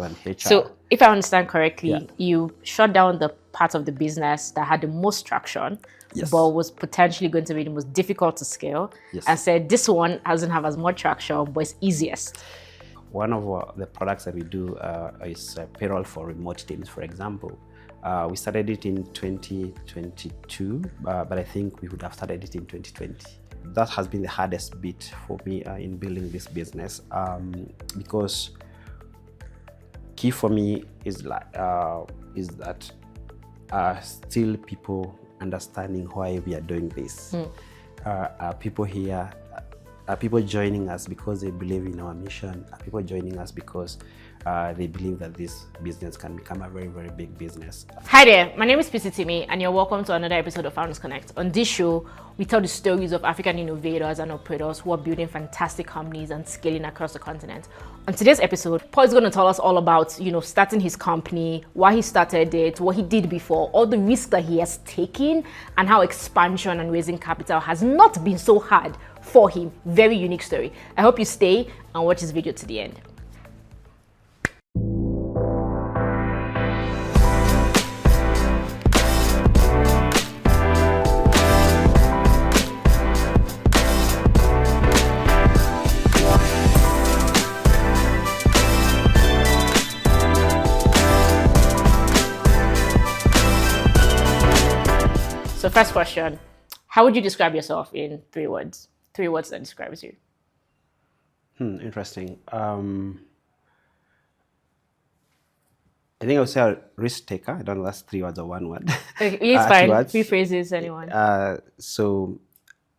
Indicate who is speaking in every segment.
Speaker 1: payroll and HR.
Speaker 2: So if I understand correctly,
Speaker 1: Yeah.
Speaker 2: you shut down the part of the business that had the most traction,
Speaker 1: Yes.
Speaker 2: but was potentially going to be the most difficult to scale,
Speaker 1: Yes.
Speaker 2: and said this one doesn't have as much traction, but it's easiest.
Speaker 1: One of the products that we do is payroll for remote teams, for example. We started it in 2022, but I think we would have started it in 2020. That has been the hardest bit for me in building this business, because key for me is that still people understanding why we are doing this. Are people here? Are people joining us because they believe in our mission? Are people joining us because they believe that this business can become a very, very big business?
Speaker 2: Hi there, my name is Timi, and you're welcome to another episode of Founders Connect. On this show, we tell the stories of African innovators and operators who are building fantastic companies and scaling across the continent. On today's episode, Paul is going to tell us all about, starting his company, why he started it, what he did before, all the risks that he has taken, and how expansion and raising capital has not been so hard for him. Very unique story. I hope you stay and watch this video to the end. So first question, how would you describe yourself in 3 words? 3 words that describes you.
Speaker 1: Interesting. I think I would say a risk taker. I don't know if that's 3 words or 1 word.
Speaker 2: Okay, it's fine.
Speaker 1: 2 words.
Speaker 2: 3 phrases, anyone.
Speaker 1: So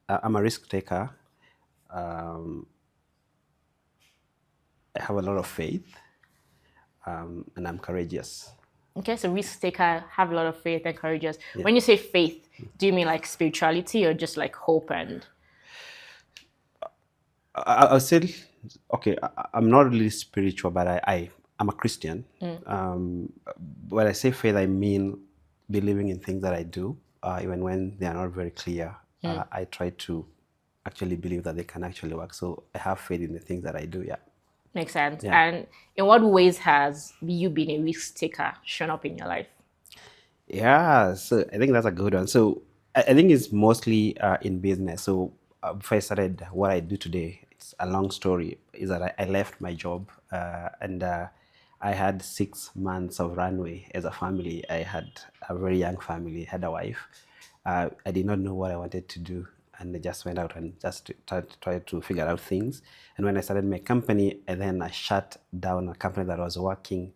Speaker 1: I'm a risk taker. I have a lot of faith, and I'm courageous.
Speaker 2: Okay, so risk taker, have a lot of faith and courageous. Yeah. When you say faith, do you mean like spirituality or just like hope and?
Speaker 1: I'll say, okay, I'm not really spiritual, but I'm a Christian. When I say faith, I mean believing in things that I do, even when they are not very clear. I try to actually believe that they can actually work. So I have faith in the things that I do, yeah.
Speaker 2: Makes sense.
Speaker 1: Yeah.
Speaker 2: And in what ways has you being a risk taker shown up in your life?
Speaker 1: Yeah, so I think that's a good one. So I think it's mostly in business. So before I started what I do today, it's a long story, is that I left my job and I had 6 months of runway as a family. I had a very young family, had a wife. I did not know what I wanted to do. And I just went out and just tried to figure out things. And when I started my company, and then I shut down a company that was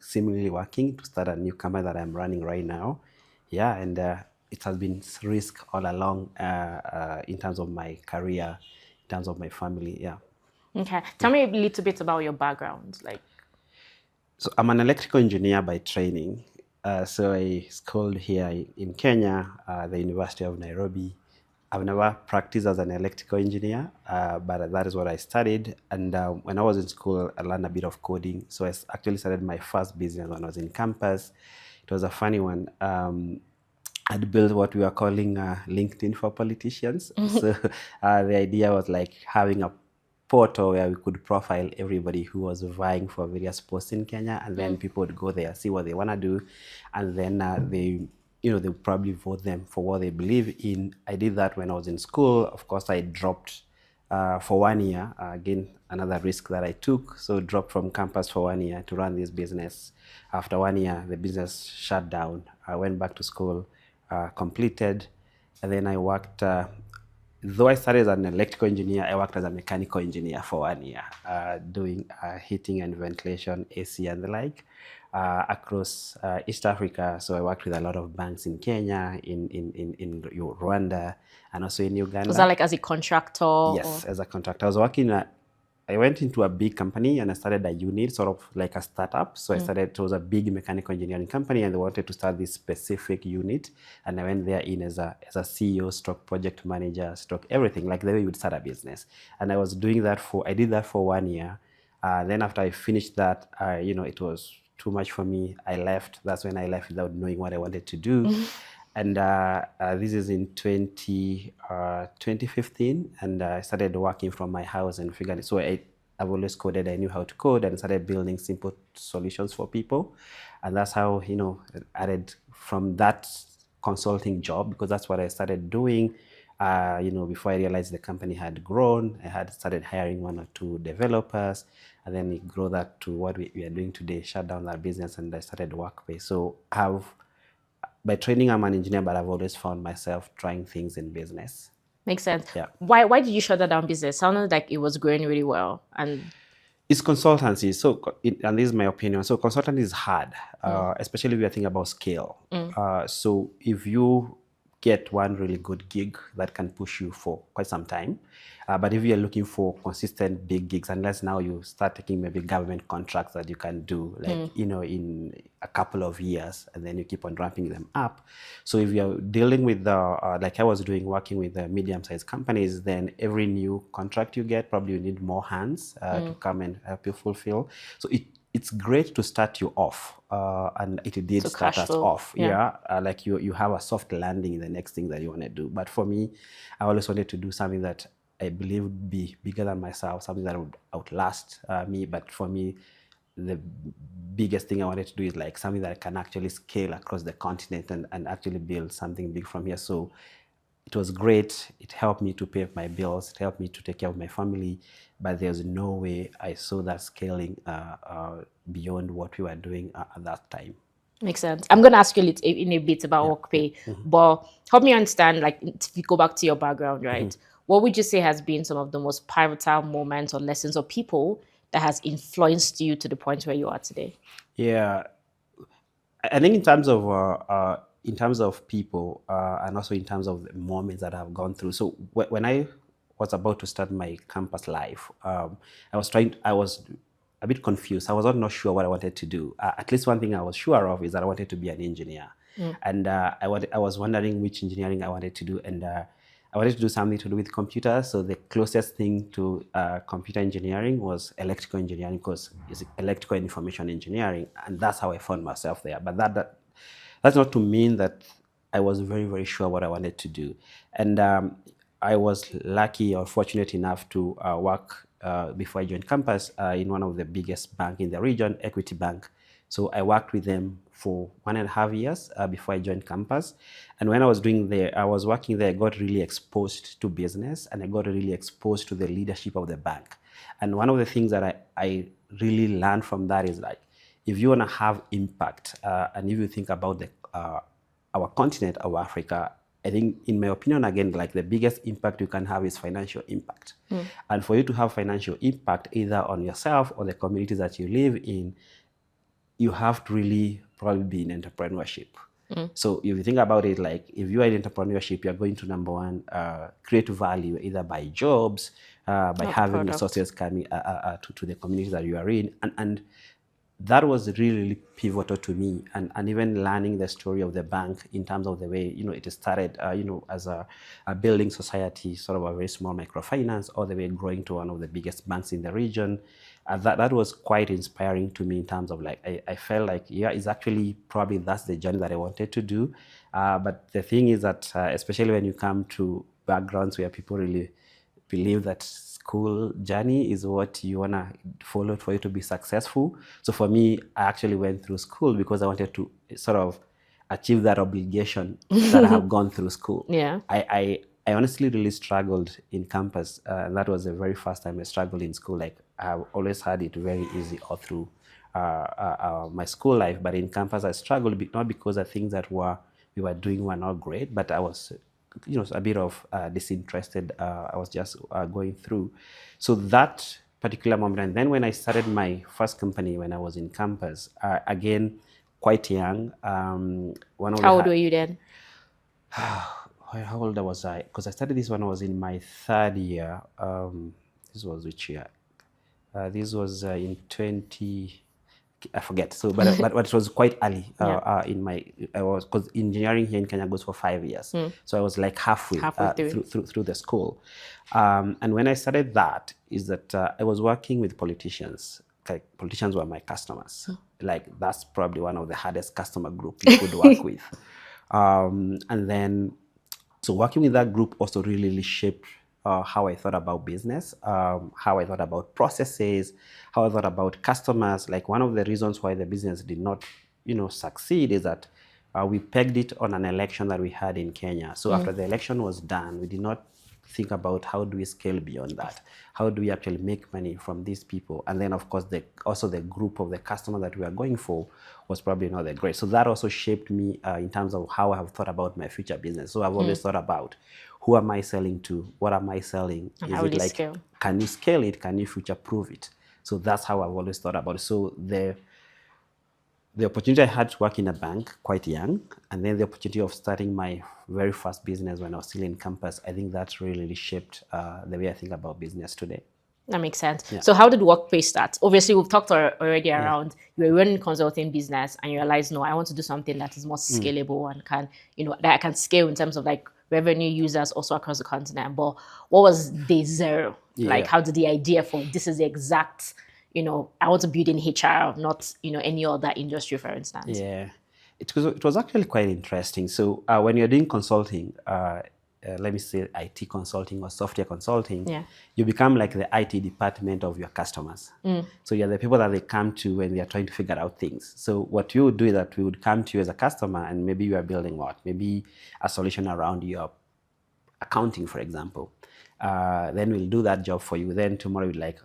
Speaker 1: seemingly working, to start a new company that I'm running right now. Yeah, and it has been risk all along in terms of my career, in terms of my family, yeah.
Speaker 2: Okay, tell me a little bit about your background.
Speaker 1: So I'm an electrical engineer by training. So I schooled here in Kenya, the University of Nairobi. I've never practiced as an electrical engineer, but that is what I studied. And when I was in school, I learned a bit of coding. So I actually started my first business when I was in campus. It was a funny one. I'd built what we were calling LinkedIn for politicians. So the idea was like having a portal where we could profile everybody who was vying for various posts in Kenya, and then people would go there, see what they want to do, and then they'll probably vote them for what they believe in. I did that when I was in school. Of course, I dropped for 1 year. Again, another risk that I took. So dropped from campus for 1 year to run this business. After 1 year, the business shut down. I went back to school, completed, and then I worked. Though I started as an electrical engineer, I worked as a mechanical engineer for 1 year, doing heating and ventilation, AC and the like, across East Africa. So I worked with a lot of banks in Kenya, in Rwanda, and also in Uganda.
Speaker 2: Was that like as a contractor?
Speaker 1: Yes, as a contractor. I went into a big company and I started a unit, sort of like a startup. So it was a big mechanical engineering company, and they wanted to start this specific unit. And I went there in as a CEO, stroke project manager, stroke everything, like the way you would start a business. And I did that for 1 year. Then after I finished that, it was too much for me. I left. That's when I left without knowing what I wanted to do. And this is in 2015, and I started working from my house and figured it. So I've always coded. I knew how to code and started building simple solutions for people. And that's how, added from that consulting job, because that's what I started doing. Before I realized the company had grown, I had started hiring one or two developers, and then it grew that to what we are doing today, shut down that business, and I started Workpay. So by training, I'm an engineer, but I've always found myself trying things in business.
Speaker 2: Makes sense.
Speaker 1: Yeah.
Speaker 2: Why did you shut that down business? Sounded like it was growing really well. And
Speaker 1: it's consultancy. So, and this is my opinion. So, consultancy is hard, especially if you're thinking about scale. So, if you get one really good gig, that can push you for quite some time. But if you're looking for consistent big gigs, unless now you start taking maybe government contracts that you can do, like, in a couple of years, and then you keep on ramping them up. So if you're dealing with like I was doing, working with the medium-sized companies, then every new contract you get, probably you need more hands to come and help you fulfill. So it's great to start you off, and it did
Speaker 2: So
Speaker 1: start
Speaker 2: cash
Speaker 1: us
Speaker 2: flow.
Speaker 1: off.
Speaker 2: Yeah.
Speaker 1: Like you have a soft landing in the next thing that you want to do. But for me, I always wanted to do something that I believe would be bigger than myself, something that would outlast me. But for me, the biggest thing I wanted to do is like something that I can actually scale across the continent and actually build something big from here. So it was great. It helped me to pay my bills. It helped me to take care of my family. But there's no way I saw that scaling beyond what we were doing at that time.
Speaker 2: Makes sense. I'm going to ask you in a bit about Workpay, but help me understand, like, if you go back to your background, right? What would you say has been some of the most pivotal moments or lessons or people that has influenced you to the point where you are today?
Speaker 1: Yeah, I think in terms of people, and also in terms of the moments that I've gone through. So when I was about to start my campus life, I was a bit confused. I was not sure what I wanted to do. At least one thing I was sure of is that I wanted to be an engineer, and I was wondering which engineering I wanted to do, and I wanted to do something to do with computers. So the closest thing to computer engineering was electrical engineering, because it's electrical information engineering, and that's how I found myself there. But that's not to mean that I was very, very sure what I wanted to do. And I was lucky or fortunate enough to work before I joined campus in one of the biggest bank in the region, Equity Bank. So I worked with them for 1.5 years before I joined campus. And when I was working there, I got really exposed to business, and I got really exposed to the leadership of the bank. And one of the things that I really learned from that is, like, if you want to have impact, and if you think about our continent, our Africa, I think, in my opinion, again, like, the biggest impact you can have is financial impact. And for you to have financial impact, either on yourself or the communities that you live in, you have to really probably be in entrepreneurship. So if you think about it, like, if you are in entrepreneurship, you're going to, number one, create value either by jobs, by having resources coming to the community that you are in. And that was really, really pivotal to me, and even learning the story of the bank in terms of the way, it started, as a building society, sort of a very small microfinance, all the way growing to one of the biggest banks in the region. That was quite inspiring to me in terms of, like, I felt like, yeah, it's actually probably that's the journey that I wanted to do. But the thing is that, especially when you come to backgrounds where people really believe that school journey is what you want to follow for you to be successful. So for me, I actually went through school because I wanted to sort of achieve that obligation that I have gone through school.
Speaker 2: Yeah.
Speaker 1: I honestly really struggled in campus. That was the very first time I struggled in school. Like, I've always had it very easy all through my school life. But in campus, I struggled, not because the things that we were doing were not great, but I was a bit of disinterested. I was just going through. So that particular moment, and then when I started my first company when I was in campus, again, quite young.
Speaker 2: How old were you then?
Speaker 1: How old was I? Because I started this when I was in my third year. This was which year? This was in 20... I forget. So, but it was quite early because engineering here in Kenya goes for 5 years. So I was like halfway through the school. And when I started that, is that I was working with politicians. Like, politicians were my customers. Like, that's probably one of the hardest customer group you could work with. And then, so working with that group also really shaped how I thought about business, how I thought about processes, how I thought about customers. Like one of the reasons why the business did not, succeed is that we pegged it on an election that we had in Kenya. So after the election was done, we did not think about how do we scale beyond that? How do we actually make money from these people? And then, of course, also the group of the customer that we are going for was probably not that great. So that also shaped me in terms of how I have thought about my future business. So I've always thought about who am I selling to? What am I selling?
Speaker 2: And
Speaker 1: Is
Speaker 2: how
Speaker 1: it
Speaker 2: will you
Speaker 1: like,
Speaker 2: scale?
Speaker 1: can you scale it? Can you future-proof it? So that's how I've always thought about it. So the opportunity I had to work in a bank quite young, and then the opportunity of starting my very first business when I was still in campus, I think that really shaped the way I think about business today.
Speaker 2: That makes sense.
Speaker 1: Yeah.
Speaker 2: So how did Workpay start? Obviously, we've talked already around you were running consulting business and you realized, no, I want to do something that is more scalable and can, that I can scale in terms of like revenue users also across the continent. But what was day zero? Like, how did the idea for this is the exact, I want to build in HR, not, any other industry, for instance?
Speaker 1: Yeah, it was actually quite interesting. So when you're doing consulting, let me say IT consulting or software consulting, you become like the IT department of your customers. So you're the people that they come to when they are trying to figure out things. So what you would do is that we would come to you as a customer, and maybe you are building what? Maybe a solution around your accounting, for example. Then we'll do that job for you. Then tomorrow we're like,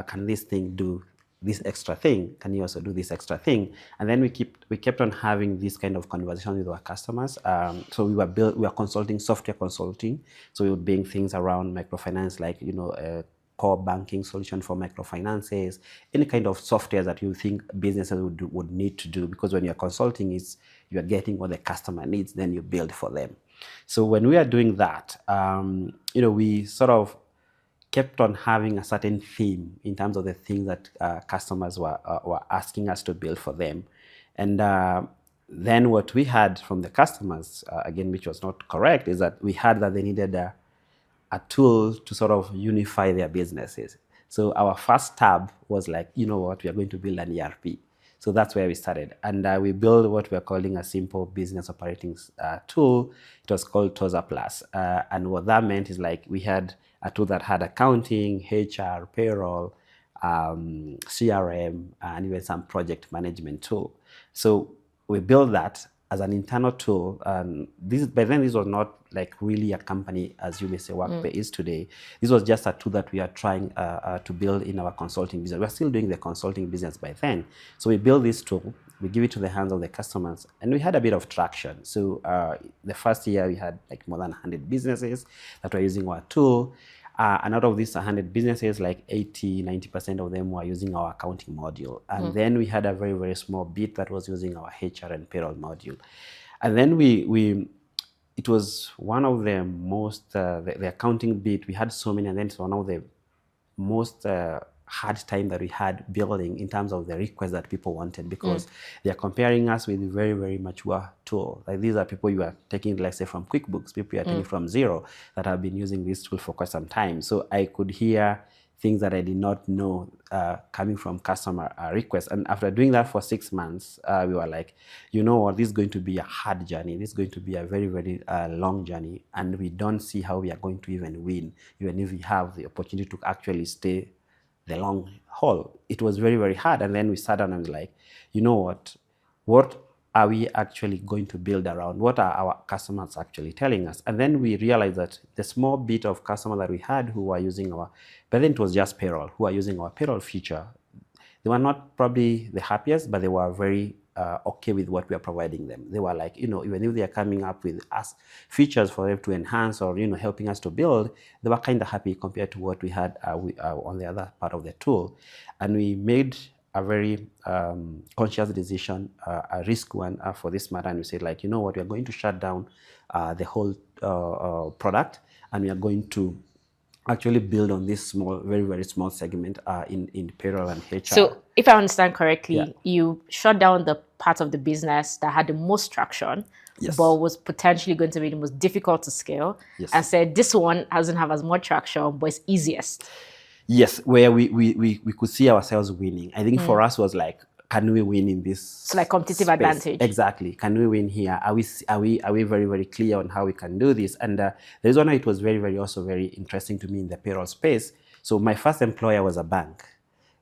Speaker 1: can this thing do this extra thing? Can you also do this extra thing? And then we kept on having this kind of conversation with our customers. So we were consulting, software consulting. So we were doing things around microfinance, like core banking solution for microfinances, any kind of software that you think businesses would need to do, because when you're consulting, you're getting what the customer needs, then you build for them. So when we are doing that, we sort of kept on having a certain theme in terms of the things that customers were asking us to build for them. And then what we had from the customers, again, which was not correct, is that we had that they needed a tool to sort of unify their businesses. So our first tab was like, we are going to build an ERP. So that's where we started. And we built what we're calling a simple business operating tool. It was called TOSA Plus. And what that meant is like we had a tool that had accounting, HR, payroll, CRM, and even some project management tool. So we built that as an internal tool. And by then, this was not like really a company as you may say Workpay is today. This was just a tool that we are trying to build in our consulting business. We're still doing the consulting business by then. So we build this tool, we give it to the hands of the customers, and we had a bit of traction. So the first year we had like more than 100 businesses that were using our tool. And out of these 100 businesses, like 80-90% of them were using our accounting module. And then we had a very, very small bit that was using our HR and payroll module. And then it was one of the most, the accounting bit, we had so many, and then it's one of the most hard time that we had building in terms of the requests that people wanted, because they are comparing us with very, very mature tool. Like these are people you are taking, let's say, from QuickBooks, people you are taking from zero that have been using this tool for quite some time. So I could hear things that I did not know coming from customer requests. And after doing that for 6 months, we were like, what, this is going to be a hard journey. This is going to be a very, very long journey. And we don't see how we are going to even win, even if we have the opportunity to actually stay the long haul. It was very, very hard. And then we sat down and was like, what are we actually going to build around? What are our customers actually telling us? And then we realized that the small bit of customer that we had who were using but then it was just payroll, who are using our payroll feature. They were not probably the happiest, but they were very okay with what we are providing them. They were like, even if they are coming up with us features for them to enhance or, helping us to build, they were kind of happy compared to what we had on the other part of the tool. And we made a very conscious decision, a risk one for this matter. And we said, like, what, we are going to shut down the whole product, and we are going to actually build on this small, very, very small segment in payroll and HR.
Speaker 2: So if I understand correctly, you shut down the part of the business that had the most traction, but was potentially going to be the most difficult to scale, and said this one doesn't have as much traction, but it's easiest.
Speaker 1: Yes, where we could see ourselves winning. I think for us was like, can we win in this?
Speaker 2: So like competitive
Speaker 1: space?
Speaker 2: advantage.
Speaker 1: Exactly. Can we win here? Are we very, very clear on how we can do this? And the reason why it was also very interesting to me in the payroll space. So my first employer was a bank.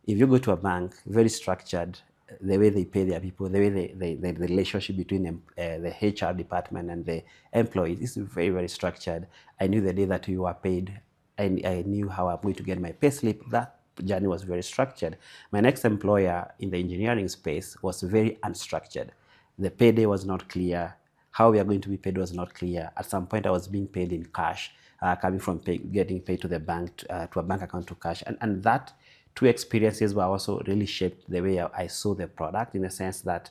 Speaker 1: If you go to a bank, very structured, the way they pay their people, the way the relationship between the HR department and the employees is very, very structured. I knew the day that you were paid. I knew how I'm going to get my pay slip. That journey was very structured. My next employer in the engineering space was very unstructured. The payday was not clear. How we are going to be paid was not clear. At some point, I was being paid in cash, coming from getting paid to the bank, to a bank account to cash. And that two experiences were also really shaped the way I saw the product, in the sense that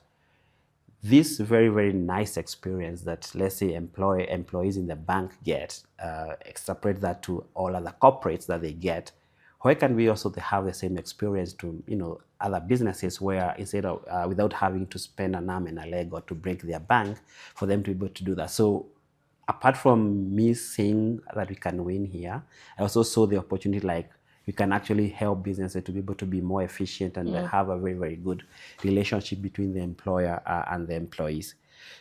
Speaker 1: this very, very nice experience that, let's say, employees in the bank get, extrapolate that to all other corporates that they get. Why can we also have the same experience to other businesses, where instead of without having to spend an arm and a leg or to break their bank for them to be able to do that? So apart from me seeing that we can win here, I also saw the opportunity, like, we can actually help businesses to be able to be more efficient and have a very, very good relationship between the employer and the employees.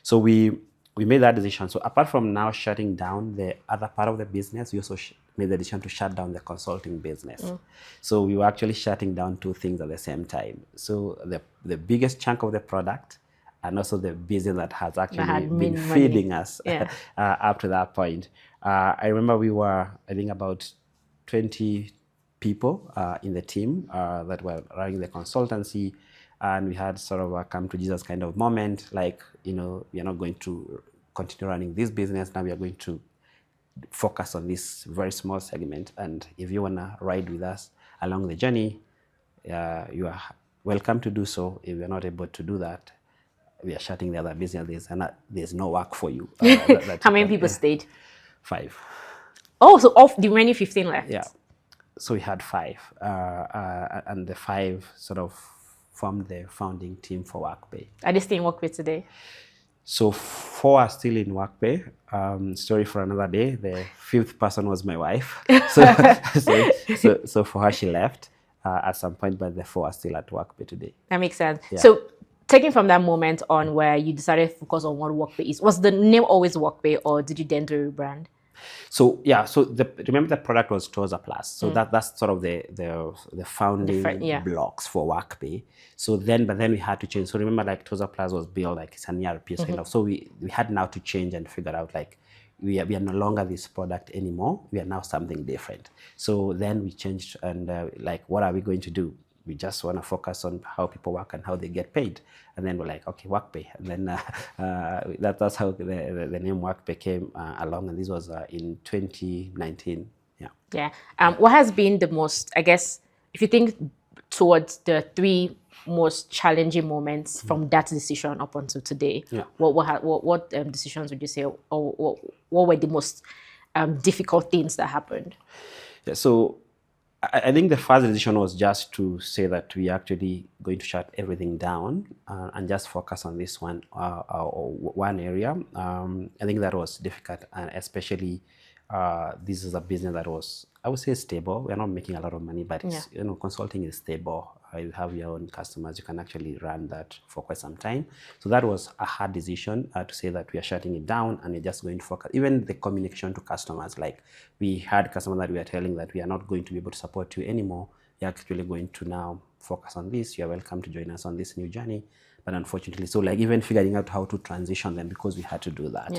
Speaker 1: So we made that decision. So apart from now shutting down the other part of the business, we also made the decision to shut down the consulting business. So we were actually shutting down two things at the same time. So the biggest chunk of the product, and also the business that has actually been feeding us up to that point. I remember we were, I think, about 20 people in the team that were running the consultancy, and we had sort of a come to Jesus kind of moment, like, we are not going to continue running this business. Now we are going to focus on this very small segment, and if you want to ride with us along the journey, you are welcome to do so. If you're not able to do that, we are shutting the other businesses, and there's no work for you.
Speaker 2: How many people stayed?
Speaker 1: 5.
Speaker 2: Oh, so of the remaining 15 left.
Speaker 1: Yeah. So we had 5, and the 5 sort of formed the founding team for Workpay.
Speaker 2: Are they still in Workpay today?
Speaker 1: So 4 are still in Workpay. Story for another day. The 5th person was my wife. So for her, she left at some point, but the 4 are still at Workpay today.
Speaker 2: That makes sense.
Speaker 1: Yeah.
Speaker 2: So taking from that moment on where you decided to focus on what Workpay is, was the name always Workpay, or did you then do a rebrand?
Speaker 1: So yeah, so remember the product was Toza Plus. So that's sort of the founding blocks for Workpay. So but then we had to change. So remember, like, Toza Plus was built like it's an ERP kind of. So we had now to change and figure out, like, we are no longer this product anymore. We are now something different. So then we changed, and like, what are we going to do? We just want to focus on how people work and how they get paid. And then we're like, okay, Workpay. And then that's how the name Workpay came along. And this was in 2019. Yeah.
Speaker 2: Yeah. What has been the most, I guess, if you think towards the 3 most challenging moments from that decision up until today, what decisions would you say, or what were the most difficult things that happened?
Speaker 1: Yeah, so I think the first decision was just to say that we are actually going to shut everything down and just focus on this one area. I think that was difficult, and especially this is a business that was, I would say, stable. We're not making a lot of money, but it's, consulting is stable. You have your own customers. You can actually run that for quite some time. So that was a hard decision to say that we are shutting it down and we're just going to focus. Even the communication to customers, like, we had customers that we are telling that we are not going to be able to support you anymore. You're actually going to now focus on this. You're welcome to join us on this new journey. But unfortunately, so, like, even figuring out how to transition them, because we had to do that.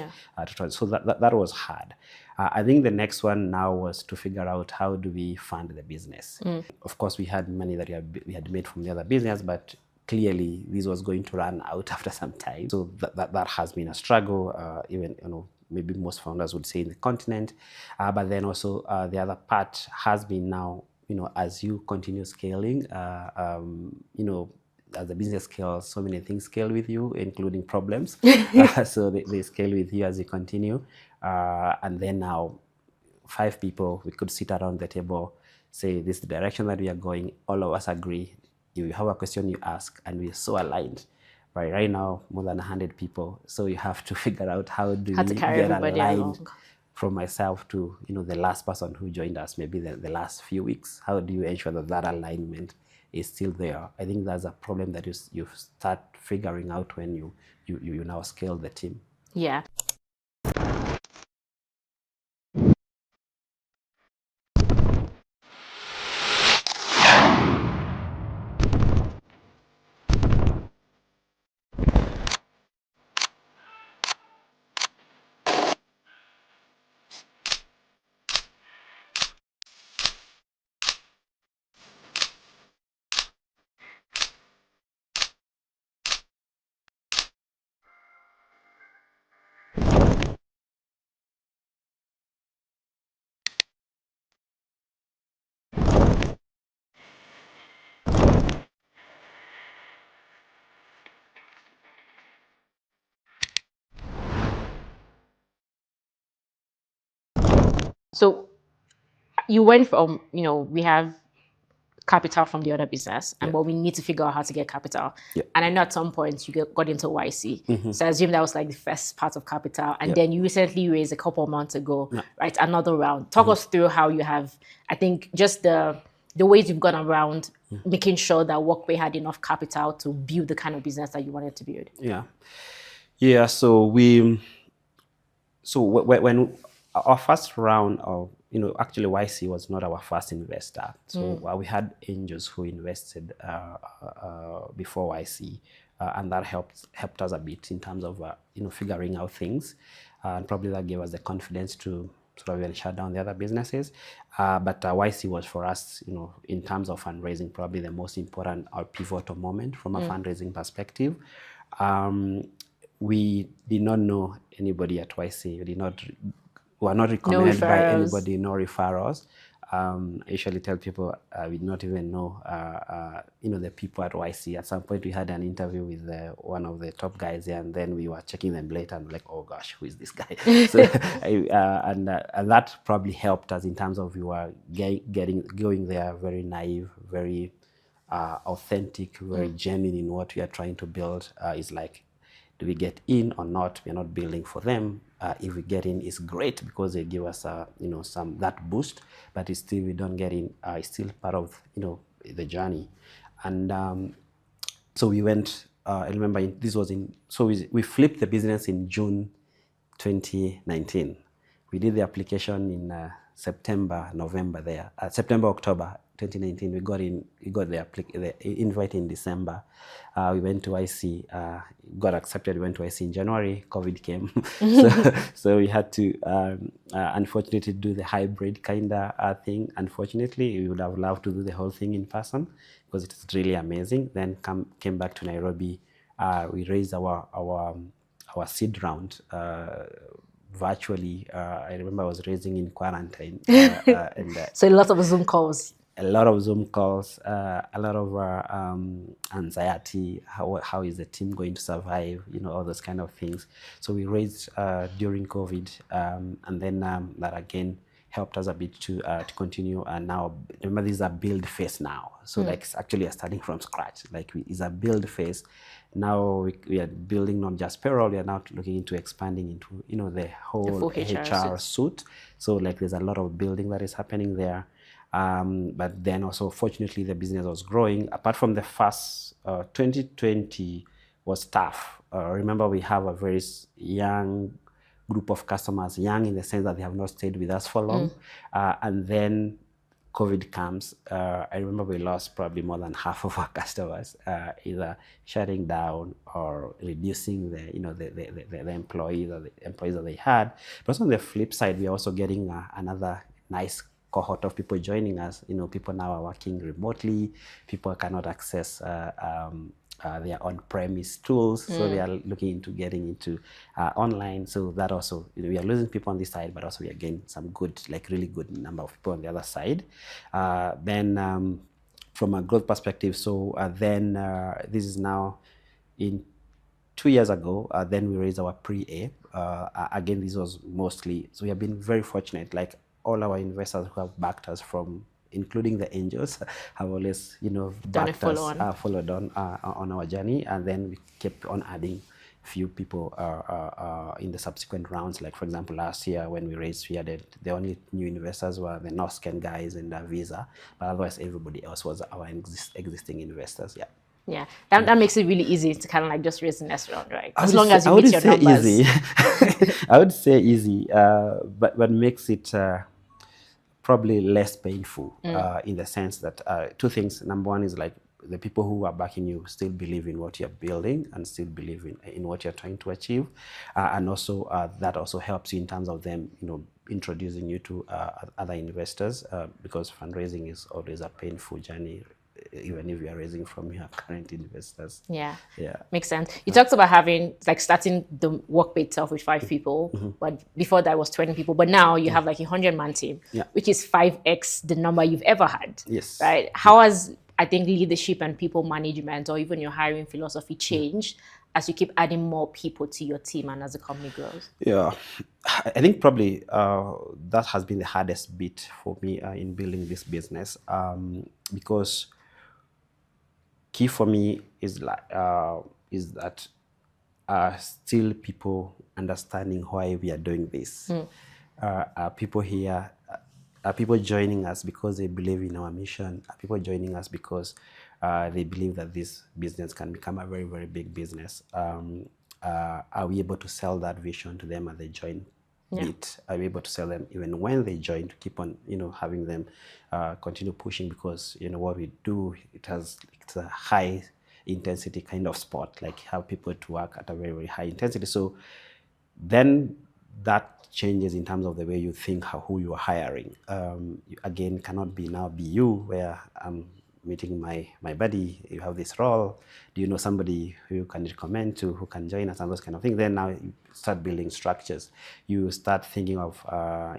Speaker 1: So that was hard. I think the next one now was to figure out how do we fund the business. Of course, we had money that we had made from the other business, but clearly this was going to run out after some time. So that has been a struggle. Even maybe most founders would say in the continent. But then also the other part has been now, as you continue scaling, as the business scales, so many things scale with you, including problems. So they scale with you as you continue. And then now, 5 people, we could sit around the table, say, this is the direction that we are going. All of us agree. If you have a question, you ask, and we're so aligned. Right now, more than 100 people. So you have to figure out how do we get aligned along. From myself to the last person who joined us, maybe the last few weeks. How do you ensure that alignment is still there. I think that's a problem that you start figuring out when you now scale the team.
Speaker 2: Yeah. So you went from, we have capital from the other business, and but we need to figure out how to get capital.
Speaker 1: Yeah.
Speaker 2: And I know at some point you got into YC. So I assume that was like the first part of capital. And
Speaker 1: Yeah.
Speaker 2: then you recently raised a couple of months ago, right? Another round. Talk us through how you have, I think, just the ways you've gone around making sure that Workpay had enough capital to build the kind of business that you wanted to build.
Speaker 1: Yeah. So when our first round of, actually YC was not our first investor. So we had angels who invested before YC, and that helped us a bit in terms of figuring out things, and probably that gave us the confidence to sort of even shut down the other businesses. But YC was for us, in terms of fundraising, probably the most important or pivotal moment from a fundraising perspective. We did not know anybody at YC. We were not recommended by anybody, no referrals. I usually tell people we did not even know, the people at YC. At some point, we had an interview with one of the top guys there, and then we were checking them later, and like, oh gosh, who is this guy? So, and that probably helped us in terms of we were going there very naive, very authentic, very genuine in what we are trying to build. Is like, do we get in or not? We're not building for them. If we get in, it's great because they give us, that boost. But it's still, we don't get in, it's still part of, the journey. And so we went. I remember this was in. So we flipped the business in June 2019. We did the application in September, October 2019. We got the invite in December. We went to IC, got accepted. We went to IC in January. COVID came, so we had to unfortunately do the hybrid kind of thing. Unfortunately, we would have loved to do the whole thing in person because it's really amazing. Then came back to Nairobi. We raised our seed round virtually. I remember I was raising in quarantine.
Speaker 2: So a lot of Zoom calls.
Speaker 1: A lot of Zoom calls, a lot of anxiety. How is the team going to survive? All those kind of things. So we raised during COVID, and then that again helped us a bit to continue. And now, remember, this is a build phase now. So like actually starting from scratch. Like it's a build phase. Now we are building not just payroll. We are now looking into expanding into the whole HR suite. So like there's a lot of building that is happening there. But then also, fortunately, the business was growing. Apart from the first 2020 was tough. Remember, we have a very young group of customers, young in the sense that they have not stayed with us for long. And then COVID comes. I remember we lost probably more than half of our customers, either shutting down or reducing the employees or the employees that they had. But also on the flip side, we are also getting another nice cohort of people joining us. People now are working remotely. People cannot access their on-premise tools, so they are looking into getting into online. So that also, we are losing people on this side, but also we are getting some good, like really good number of people on the other side. Then from a growth perspective, so then this is now in 2 years ago, then we raised our pre-A. Again, this was mostly, so we have been very fortunate, like all our investors who have backed us, from including the angels, have always, backed us, followed on our journey, and then we kept on adding, few people in the subsequent rounds. Like for example, last year when we raised, the only new investors were the Norscan guys and Visa, but otherwise everybody else was our existing investors. Yeah.
Speaker 2: Yeah, that makes it really easy to kind of like just raise the next round, right? As long as
Speaker 1: I
Speaker 2: you meet your
Speaker 1: say
Speaker 2: numbers.
Speaker 1: easy. I would say easy, but makes it probably less painful in the sense that two things. Number one is like the people who are backing you still believe in what you're building and still believe in what you're trying to achieve, and also that also helps you in terms of them, introducing you to other investors, because fundraising is always a painful journey, even if you are raising from your current investors.
Speaker 2: Yeah.
Speaker 1: Yeah.
Speaker 2: Makes sense. You talked about having like starting the Workpay itself with 5 people, but before that was 20 people. But now you have like a 100-man team, which is 5x the number you've ever had.
Speaker 1: Yes.
Speaker 2: Right. How has, I think, leadership and people management or even your hiring philosophy changed as you keep adding more people to your team and as the company grows?
Speaker 1: Yeah, I think probably that has been the hardest bit for me in building this business, because key for me is that still people understanding why we are doing this. Are people here? Are people joining us because they believe in our mission? Are people joining us because they believe that this business can become a very, very big business? Are we able to sell that vision to them as they join it? Are we able to sell them even when they join, to keep on, having them continue pushing? Because, what we do, it's a high intensity kind of sport, like have people to work at a very, very high intensity. So then that changes in terms of the way you think who you are hiring. Again, cannot be you, where I'm meeting my buddy, you have this role, do you know somebody who you can recommend to, who can join us, and those kind of things. Then now you start building structures. You start thinking of,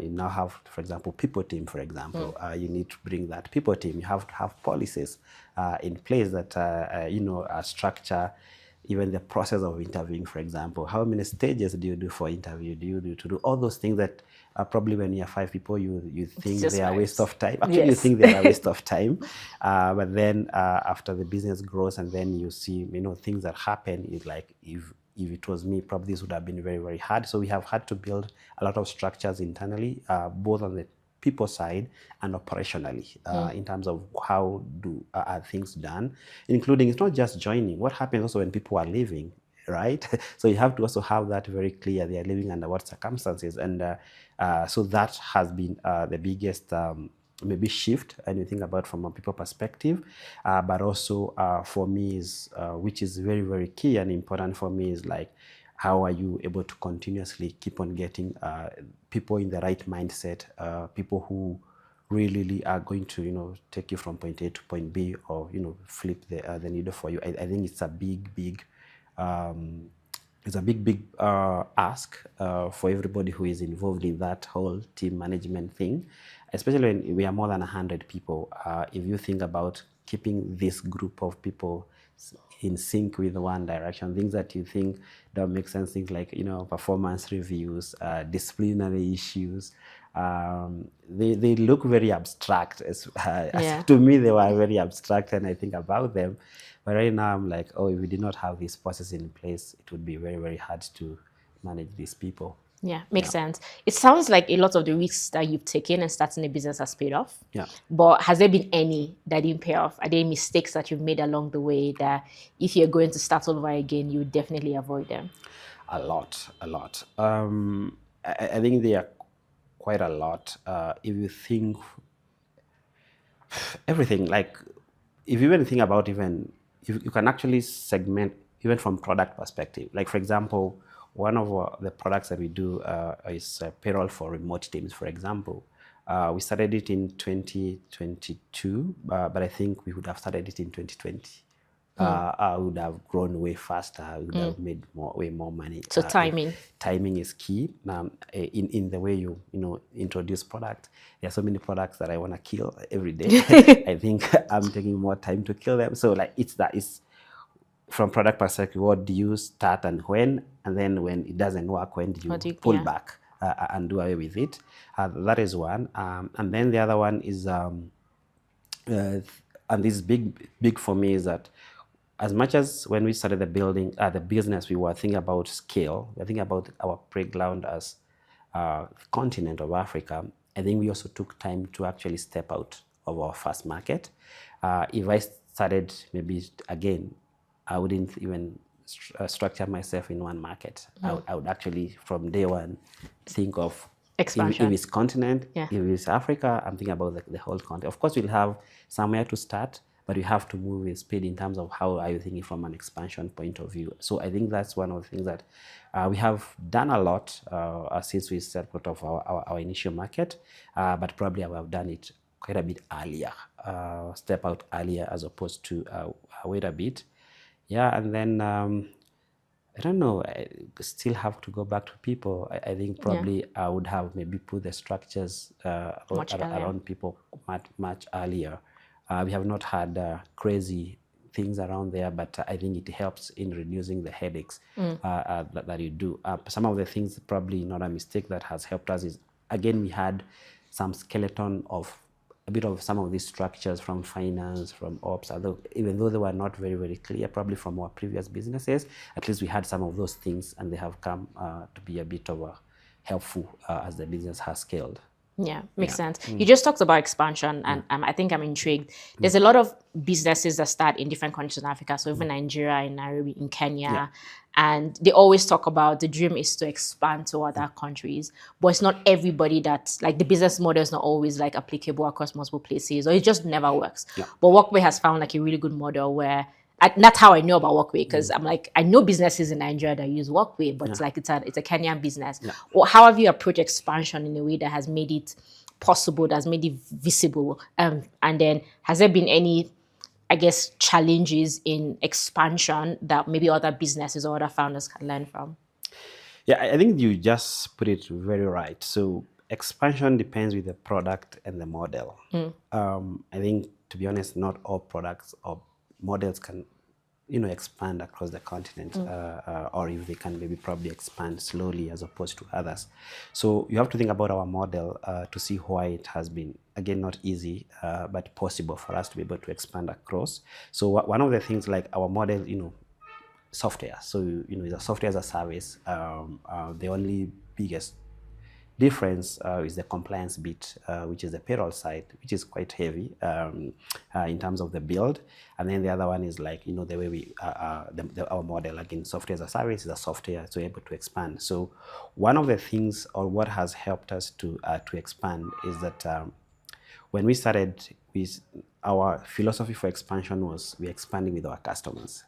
Speaker 1: you now have, for example, people team, for example. You need to bring that people team. You have to have policies in place that, structure even the process of interviewing, for example. How many stages do you do for interview? Do you do to do all those things that probably when you are 5 people, you think they are a waste of time. Actually, you think they are a waste of time. But then after the business grows and then you see, things that happen, is like, if it was me, probably this would have been very, very hard. So we have had to build a lot of structures internally, both on the people side and operationally, in terms of how are things done, including, it's not just joining. What happens also when people are leaving, right? So you have to also have that very clear. They are living under what circumstances, and so that has been the biggest maybe shift, and you think about from a people perspective, but also for me is which is very, very key and important for me, is like, how are you able to continuously keep on getting people in the right mindset, people who really are going to, take you from point A to point B, or, flip the needle for you. I think it's a big ask for everybody who is involved in that whole team management thing, especially when we are more than 100 people. If you think about keeping this group of people in sync with one direction, things that you think don't make sense, things like, performance reviews, disciplinary issues, they look very abstract. As to me, they were very abstract, and I think about them. But right now, I'm like, if we did not have this process in place, it would be very, very hard to manage these people.
Speaker 2: Yeah, makes sense. It sounds like a lot of the risks that you've taken and starting a business has paid off.
Speaker 1: Yeah.
Speaker 2: But has there been any that didn't pay off? Are there mistakes that you've made along the way that if you're going to start all over again, you would definitely avoid them?
Speaker 1: A lot. I think there are quite a lot. If you think everything, like, if you even think about, even if you can actually segment even from product perspective. Like, for example, one of the products that we do is payroll for remote teams, for example. We started it in 2022, but I think we would have started it in 2020. I would have grown way faster. I would have made way more money.
Speaker 2: So timing
Speaker 1: is key. In the way you introduce product. There are so many products that I want to kill every day. I think I'm taking more time to kill them. So like, it's from product perspective, what do you start and when, and then when it doesn't work, when do you pull back and do away with it? That is one. And then the other one is, and this is big for me, is that as much as when we started the business, we were thinking about scale. We were thinking about our playground as the continent of Africa. I think we also took time to actually step out of our first market. If I started maybe again, I wouldn't even structure myself in one market. I would actually from day one think of
Speaker 2: Expansion.
Speaker 1: If it's continent,
Speaker 2: Yeah.
Speaker 1: if it's Africa, I'm thinking about the whole continent. Of course, we'll have somewhere to start, but we have to move with speed in terms of how are you thinking from an expansion point of view. So I think that's one of the things that we have done a lot since we stepped out of our initial market, but probably I would have done it quite a bit earlier, step out earlier as opposed to wait a bit. Yeah, and then I don't know, I still have to go back to people. I think probably I would have maybe put the structures around people much earlier. We have not had crazy things around there, but I think it helps in reducing the headaches that you do. Some of the things, probably not a mistake that has helped us is, again, we had some skeleton of a bit of some of these structures from finance, from ops, although even though they were not very, very clear, probably from our previous businesses, at least we had some of those things, and they have come to be a bit of helpful as the business has scaled.
Speaker 2: Yeah, makes sense. You just talked about expansion, and I think I'm intrigued. There's a lot of businesses that start in different countries in Africa, so even Nigeria, in Nairobi, in Kenya, and they always talk about the dream is to expand to other countries, but it's not everybody that, like, the business model is not always like applicable across multiple places, or it just never works. But Workpay has found like a really good model where, and that's how I know about Workpay, because I'm like, I know businesses in Nigeria that use Workpay, but it's like it's a Kenyan business. Well, how have you approached expansion in a way that has made it possible, that's made it visible? And then has there been any, I guess, challenges in expansion that maybe other businesses or other founders can learn from?
Speaker 1: Yeah, I think you just put it very right. So expansion depends with the product and the model. I think, to be honest, not all products or models can, expand across the continent, or if they can maybe probably expand slowly as opposed to others. So you have to think about our model to see why it has been, again, not easy, but possible for us to be able to expand across. So one of the things, like our model, software. So, it's a software as a service. The only biggest difference is the compliance bit, which is the payroll side, which is quite heavy in terms of the build. And then the other one is like, the way we, our model, again, software as a service is a software, so able to expand. So one of the things, or what has helped us to expand, is that when we started, our philosophy for expansion was we're expanding with our customers.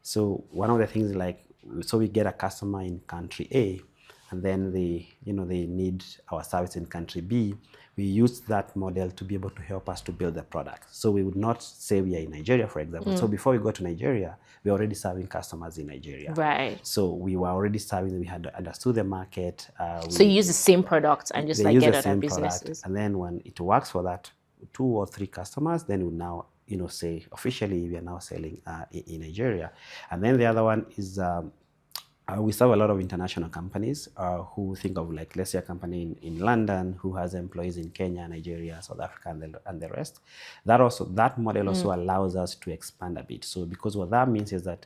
Speaker 1: So one of the things, like, so we get a customer in country A, and then they need our service in country B. We use that model to be able to help us to build the product. So we would not say we are in Nigeria, for example. So before we go to Nigeria, we're already serving customers in Nigeria.
Speaker 2: Right.
Speaker 1: So we were already serving, we had understood the market.
Speaker 2: So you use the same product and just like get other businesses.
Speaker 1: Product, and then when it works for that 2 or 3 customers, then we now, say officially we are now selling in Nigeria. And then the other one is, we serve a lot of international companies who think of, like, let's say a company in London who has employees in Kenya, Nigeria, South Africa, and the rest. That model also allows us to expand a bit. So because what that means is that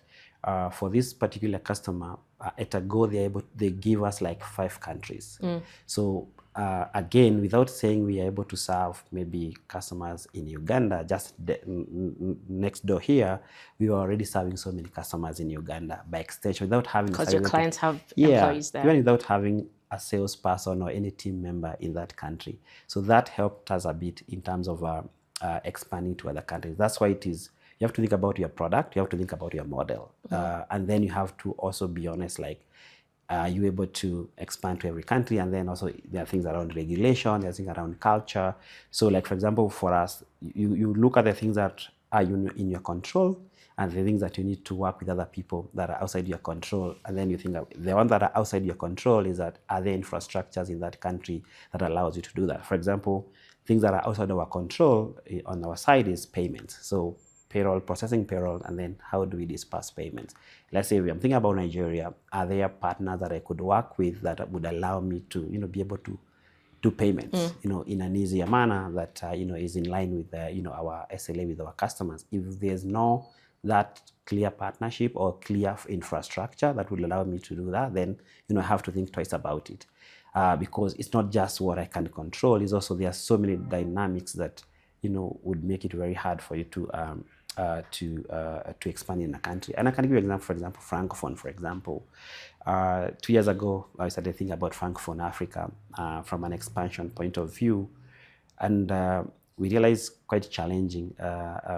Speaker 1: for this particular customer, at a go, they give us like 5 countries. So again, without saying we are able to serve maybe customers in Uganda, just next door here, we were already serving so many customers in Uganda by extension, without having,
Speaker 2: because your clients have employees there.
Speaker 1: Even without having a salesperson or any team member in that country. So that helped us a bit in terms of expanding to other countries. That's why it is, you have to think about your product, you have to think about your model, and then you have to also be honest, like, are you able to expand to every country? And then also there are things around regulation, there are things around culture. So, like, for example, for us, you look at the things that are in your control, and the things that you need to work with other people that are outside your control. And then you think that the ones that are outside your control is that, are there infrastructures in that country that allows you to do that? For example, things that are outside of our control on our side is payments. So payroll, processing payroll, and then how do we disperse payments? Let's say I'm thinking about Nigeria, are there partners that I could work with that would allow me to, be able to do payments, in an easier manner that, is in line with, our SLA with our customers? If there's no that clear partnership or clear infrastructure that will allow me to do that, then I have to think twice about it, because it's not just what I can control. It's also there are so many dynamics that would make it very hard for you to expand in a country. And I can give you an example. For example, Francophone. For example, 2 years ago, I started thinking about Francophone Africa from an expansion point of view, and we realized quite challenging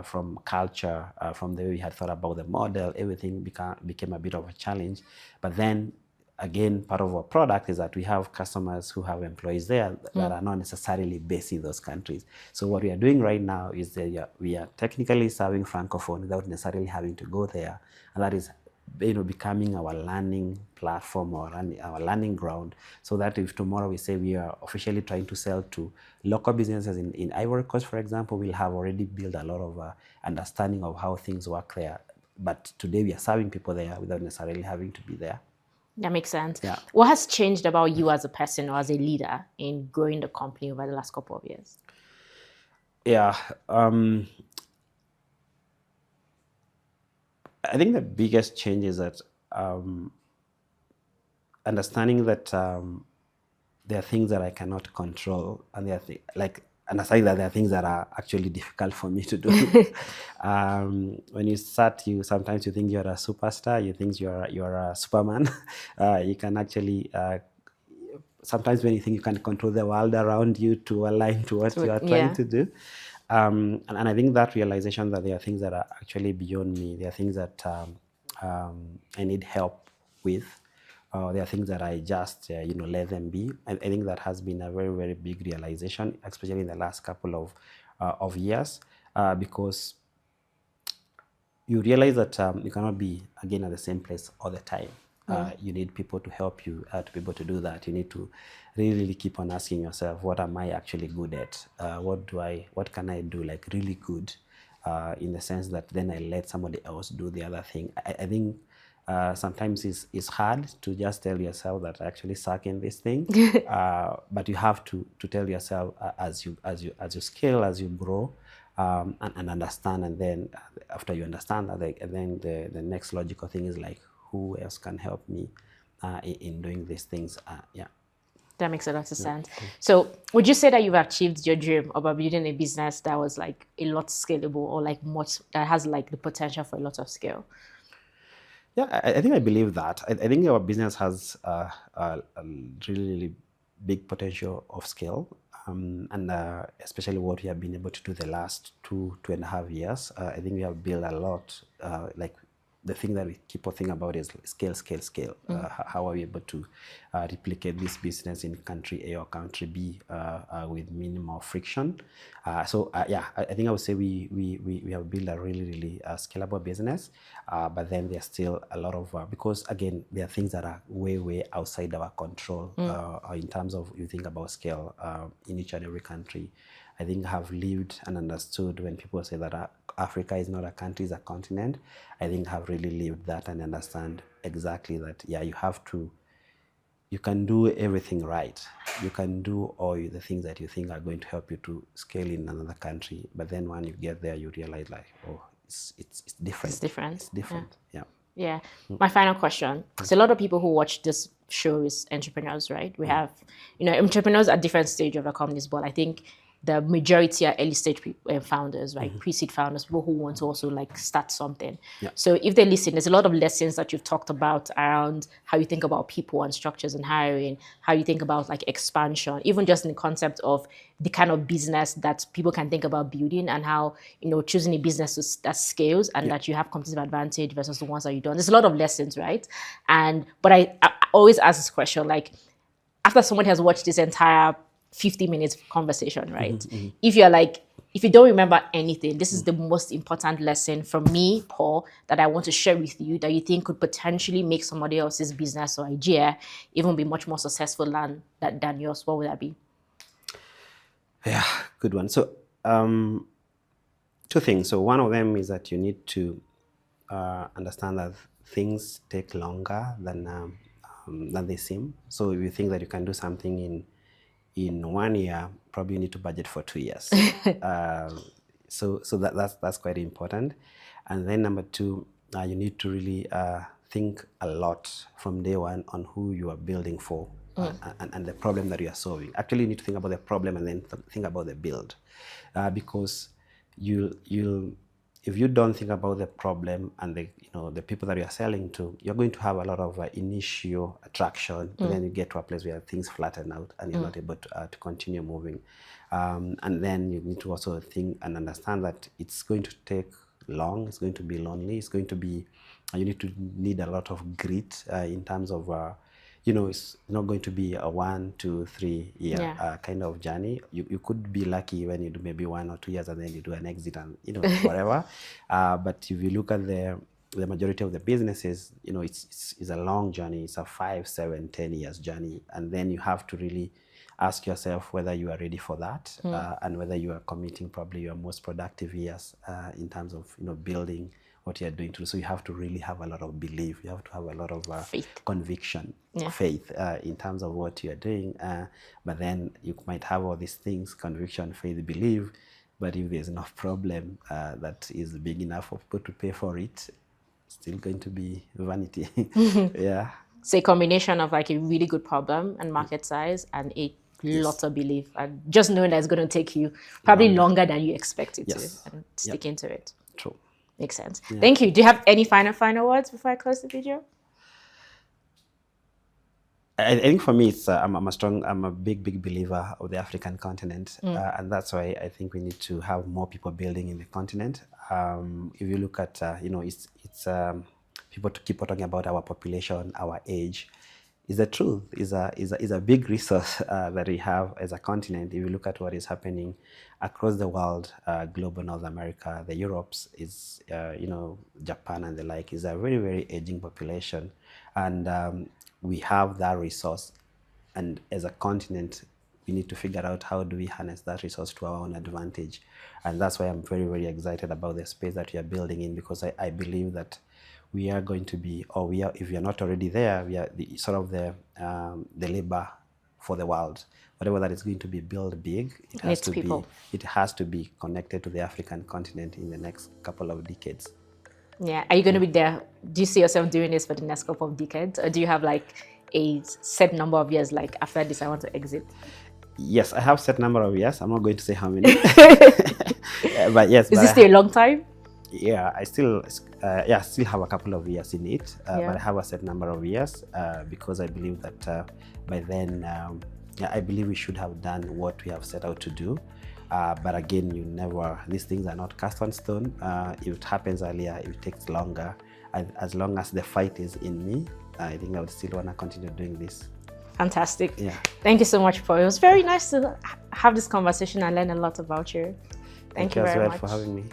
Speaker 1: from culture, from the way we had thought about the model. Everything became a bit of a challenge. But then again, part of our product is that we have customers who have employees there that are not necessarily based in those countries. So what we are doing right now is that we are technically serving Francophone without necessarily having to go there, and that is becoming our learning platform or our learning ground, so that if tomorrow we say we are officially trying to sell to local businesses in Ivory Coast, for example, we'll have already built a lot of understanding of how things work there. But today we are serving people there without necessarily having to be there.
Speaker 2: That makes sense.
Speaker 1: Yeah.
Speaker 2: What has changed about you as a person or as a leader in growing the company over the last couple of years?
Speaker 1: Yeah. I think the biggest change is that understanding that there are things that I cannot control, and there are and aside that there are things that are actually difficult for me to do. When you start, sometimes you think you're a superstar, you think you're a Superman. You can actually sometimes when you think you can control the world around you to align to what you are trying to do. And I think that realization that there are things that are actually beyond me, there are things that I need help with, there are things that I just let them be. I think that has been a very, very big realization, especially in the last couple of years, because you realize that you cannot be again at the same place all the time. You need people to help you to be able to do that. You need to really keep on asking yourself, what am I actually good at? What can I do like really good, in the sense that then I let somebody else do the other thing. I think sometimes it's hard to just tell yourself that I actually suck in this thing, but you have to tell yourself as you scale, as you grow, and understand, and then after you understand that, and then the next logical thing is like, who else can help me in doing these things? Yeah.
Speaker 2: That makes a lot of sense. So would you say that you've achieved your dream about building a business that was like a lot scalable, or like much that has like the potential for a lot of scale?
Speaker 1: Yeah, I think I believe that. I think our business has a really, really big potential of scale, and especially what we have been able to do the last 2.5 years. I think we have built a lot, like the thing that we keep on thinking about is scale. How are we able to replicate this business in country A or country B with minimal friction? Yeah, I think I would say we have built a really, really scalable business, but then there's still a lot of, because again, there are things that are way outside our control in terms of, you think about scale in each and every country. I think have lived and understood when people say that Africa is not a country, it's a continent. I think have really lived that and understand exactly that, yeah, you can do everything right. You can do all the things that you think are going to help you to scale in another country. But then when you get there, you realize like, oh, it's different.
Speaker 2: It's different.
Speaker 1: It's different,
Speaker 2: Yeah. My final question. So a lot of people who watch this show is entrepreneurs, right? We have, entrepreneurs at different stages of their companies, but I think the majority are early stage founders, right? Pre-seed founders, people who want to also like start something.
Speaker 1: Yeah.
Speaker 2: So if they listen, there's a lot of lessons that you've talked about around how you think about people and structures and hiring, how you think about like expansion, even just in the concept of the kind of business that people can think about building, and how, choosing a business that scales and that you have competitive advantage versus the ones that you don't. There's a lot of lessons, right? But I always ask this question, like, after someone has watched this entire 50 minutes conversation, right? If you don't remember anything, this is the most important lesson from me, Paul, that I want to share with you, that you think could potentially make somebody else's business or idea even be much more successful than yours. What would that be?
Speaker 1: Yeah, good one. So two things. So one of them is that you need to understand that things take longer than they seem. So if you think that you can do something in 1 year, probably you need to budget for 2 years. So that's quite important. And then number two, you need to really think a lot from day one on who you are building for and the problem that you are solving. Actually, you need to think about the problem and then think about the build, because if you don't think about the problem and the people that you are selling to, you're going to have a lot of initial attraction, and then you get to a place where things flatten out and you're not able to continue moving. And then you need to also think and understand that it's going to take long, it's going to be lonely, it's going to be, you need a lot of grit in terms of it's not going to be a 1, 2, 3 year kind of journey. You could be lucky when you do maybe 1 or 2 years and then you do an exit and whatever. But if you look at the majority of the businesses, it's a long journey. It's a 5, 7, 10 years journey, and then you have to really ask yourself whether you are ready for that, and whether you are committing probably your most productive years in terms of building what you are doing to. So you have to really have a lot of belief. You have to have a lot of conviction, faith in terms of what you are doing. But then you might have all these things: conviction, faith, belief. But if there's enough problem that is big enough for people to pay for it, it's still going to be vanity. Yeah.
Speaker 2: So a combination of like a really good problem and market size and a lot of belief, and just knowing that it's going to take you probably longer than you expect it to, and sticking to it.
Speaker 1: True.
Speaker 2: Makes sense. Yeah. Thank you. Do you have any final words before I close the video?
Speaker 1: I think for me, it's I'm a big believer of the African continent, and that's why I think we need to have more people building in the continent. If you look at it's people to keep on talking about our population, our age. Is the truth. Is a big resource that we have as a continent. If you look at what is happening across the world, global North America, the Europes, is Japan and the like, is a very, very aging population, and we have that resource. And as a continent, we need to figure out how do we harness that resource to our own advantage. And that's why I'm very, very excited about the space that we are building in, because I believe that we are going to be, or we are, if we are not already there, we are the labor for the world. Whatever that is going to be built big, it has to be connected to the African continent in the next couple of decades.
Speaker 2: Yeah, are you going to be there? Do you see yourself doing this for the next couple of decades, or do you have like a set number of years? Like after this, I want to exit.
Speaker 1: Yes, I have set number of years. I'm not going to say how many, but yes.
Speaker 2: Is this still a long time?
Speaker 1: Yeah, I still have a couple of years in it, but I have a set number of years because I believe that by then, I believe we should have done what we have set out to do. But again, these things are not cast on stone. If it happens earlier, if it takes longer, as long as the fight is in me, I think I would still want to continue doing this.
Speaker 2: Fantastic.
Speaker 1: Yeah.
Speaker 2: Thank you so much, Paul. It was very nice to have this conversation and learn a lot about you. Thank you very much
Speaker 1: for having me.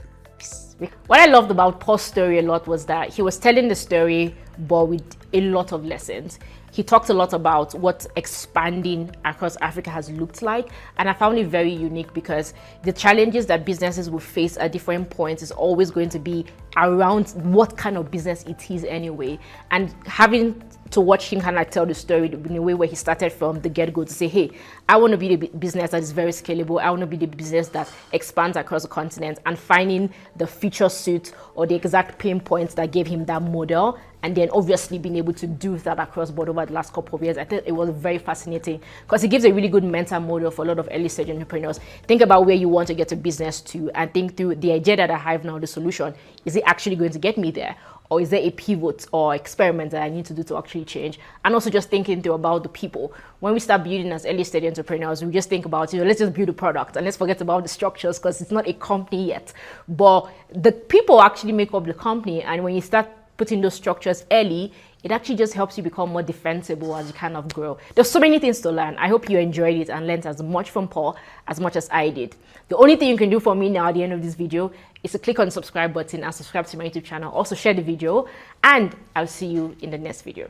Speaker 2: What I loved about Paul's story a lot was that he was telling the story, but with a lot of lessons. He talked a lot about what expanding across Africa has looked like, and I found it very unique because the challenges that businesses will face at different points is always going to be around what kind of business it is anyway, and having to watch him kind of like tell the story in a way where he started from the get-go to say, hey, I want to be the business that is very scalable. I want to be the business that expands across the continent, and finding the feature suit or the exact pain points that gave him that model, and then obviously being able to do that across board over the last couple of years. I think it was very fascinating because it gives a really good mental model for a lot of early stage entrepreneurs. Think about where you want to get a business to and think through the idea that I have now, the solution. Is it actually going to get me there? Or is there a pivot or experiment that I need to do to actually change? And also just thinking through about the people. When we start building as early stage entrepreneurs, we just think about, let's just build a product and let's forget about the structures because it's not a company yet. But the people actually make up the company. And when you start putting those structures early, it actually just helps you become more defensible as you kind of grow. There's so many things to learn. I hope you enjoyed it and learned as much from Paul as much as I did. The only thing you can do for me now at the end of this video is to click on the subscribe button and subscribe to my YouTube channel. Also share the video, and I'll see you in the next video.